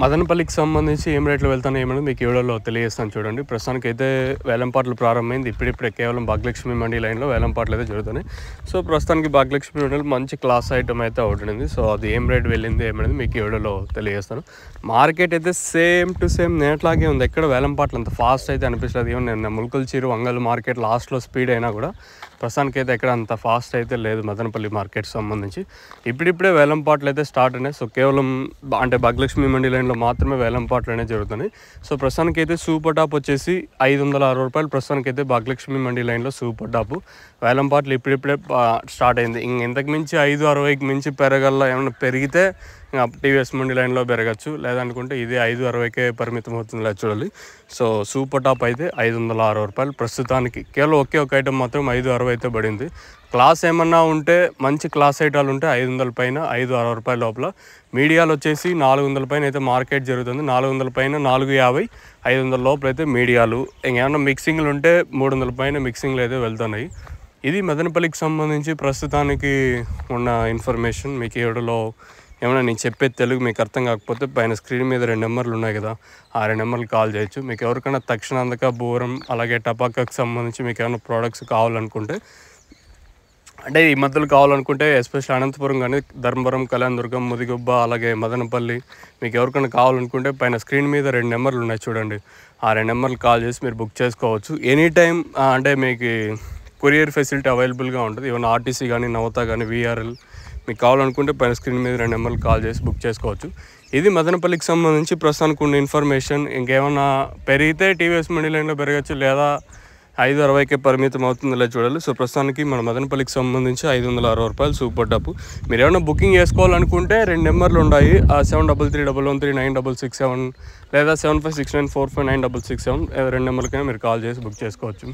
మదనపల్లికి సంబంధించి ఏం రేట్లు వెళ్తానో ఏమని మీకు ఈ వీడియోలో తెలియజేస్తాను చూడండి. ప్రస్తుతానికైతే వేలంపాట్లు ప్రారంభమైంది. ఇప్పుడిప్పుడే కేవలం భాగ్యలక్ష్మి మండీ లైన్లో వేలంపాట్లు అయితే జరుగుతున్నాయి. సో ప్రస్తుతానికి భాగ్యలక్ష్మి మండీలో మంచి క్లాస్ ఐటమ్ అయితే అవుతుంది. సో అది ఏం రేట్ వెళ్ళింది ఏమనేది మీకు ఈ వీడియోలో తెలియజేస్తాను. మార్కెట్ అయితే సేమ్ టు సేమ్ నేట్లాగే ఉంది. ఎక్కడ వేలంపాట్లు అంత ఫాస్ట్ అయితే అనిపిస్తుంది. ఈవెన్ నేను ముల్కల్ చీరు వంగల్ మార్కెట్ లాస్ట్లో స్పీడ్ అయినా కూడా ప్రస్తుతానికైతే ఎక్కడ అంత ఫాస్ట్ అయితే లేదు మదనపల్లి మార్కెట్ సంబంధించి. ఇప్పుడిప్పుడే వేలంపాట్లు అయితే స్టార్ట్ అయినాయి. సో కేవలం అంటే భాగ్యలక్ష్మి మండీ లైన్లో మాత్రమే వేలంపాట్లు అనేవి జరుగుతున్నాయి. సో ప్రస్తుతానికైతే సూపర్ టాప్ వచ్చేసి 560 రూపాయలు. ప్రస్తుతానికైతే భాగ్యలక్ష్మి మండీ లైన్లో సూపర్ టాప్ వేలంపాట్లు ఇప్పుడిప్పుడే స్టార్ట్ అయింది. ఇంతకు మించి 560కి మించి పెరగల ఏమైనా పెరిగితే టీవీఎస్ మండీ లైన్లో పెరగచ్చు, లేదనుకుంటే ఇది 560కే పరిమితం అవుతుంది లేదు చూడాలి. సో సూపర్ టాప్ అయితే 560 రూపాయలు ప్రస్తుతానికి. కేవలం ఒకే ఒక ఐటమ్ మాత్రం 560 అయితే పడింది. క్లాస్ ఏమన్నా ఉంటే మంచి క్లాస్ ఐటాలు ఉంటే 500 పైన 560 రూపాయల లోపల. మీడియాలు వచ్చేసి 400 పైన అయితే మార్కెట్ జరుగుతుంది. 400 పైన 450 500 లోపల అయితే మీడియాలు. ఇంకేమన్నా మిక్సింగ్లు ఉంటే 300 పైన మిక్సింగ్లు అయితే వెళ్తున్నాయి. ఇది మదనపల్లికి సంబంధించి ప్రస్తుతానికి ఉన్న ఇన్ఫర్మేషన్. మీకు ఏడులో ఏమైనా నేను చెప్పేది తెలుగు మీకు అర్థం కాకపోతే పైన స్క్రీన్ మీద 2 నెంబర్లు ఉన్నాయి కదా, ఆ 2 నెంబర్లు కాల్ చేయొచ్చు. మీకు ఎవరికైనా తక్షణాంతక బూరం అలాగే టపాకాకు సంబంధించి మీకు ఏమైనా ప్రోడక్ట్స్ కావాలనుకుంటే, అంటే ఈ మధ్యలో కావాలనుకుంటే ఎస్పెషల్ అనంతపురం కానీ ధర్మవరం, కళ్యాణదుర్గం, ముదిగుబ్బ అలాగే మదనపల్లి మీకు ఎవరికైనా కావాలనుకుంటే పైన స్క్రీన్ మీద 2 నెంబర్లు ఉన్నాయి చూడండి, ఆ 2 నెంబర్లు కాల్ చేసి మీరు బుక్ చేసుకోవచ్చు. ఎనీ టైం అంటే మీకు కొరియర్ ఫెసిలిటీ అవైలబుల్గా ఉంటుంది. ఈవెన్ ఆర్టీసీ కానీ నవత కానీ విఆర్ఎల్ మీకు కావాలనుకుంటే పైన స్క్రీన్ మీద 2 నెంబర్లు కాల్ చేసి బుక్ చేసుకోవచ్చు. ఇది మదనపల్లికి సంబంధించి ప్రస్తుతానికి ఉన్న ఇన్ఫర్మేషన్. ఇంకేమైనా పెరిగితే టీవీఎస్ మండీ లైన్లో పెరగచ్చు, లేదా 560కే పరిమితం అవుతుందిలే చూడాలి. సో ప్రస్తుతానికి మన మదనపల్లికి సంబంధించి 560 రూపాయలు సూపర్ టాప్. మీరు ఏమైనా బుకింగ్ చేసుకోవాలనుకుంటే 2 నెంబర్లు ఉన్నాయి, 7331136667 లేదా 7569459667 2 నెంబర్లకైనా మీరు కాల్ చేసి బుక్ చేసుకోవచ్చు.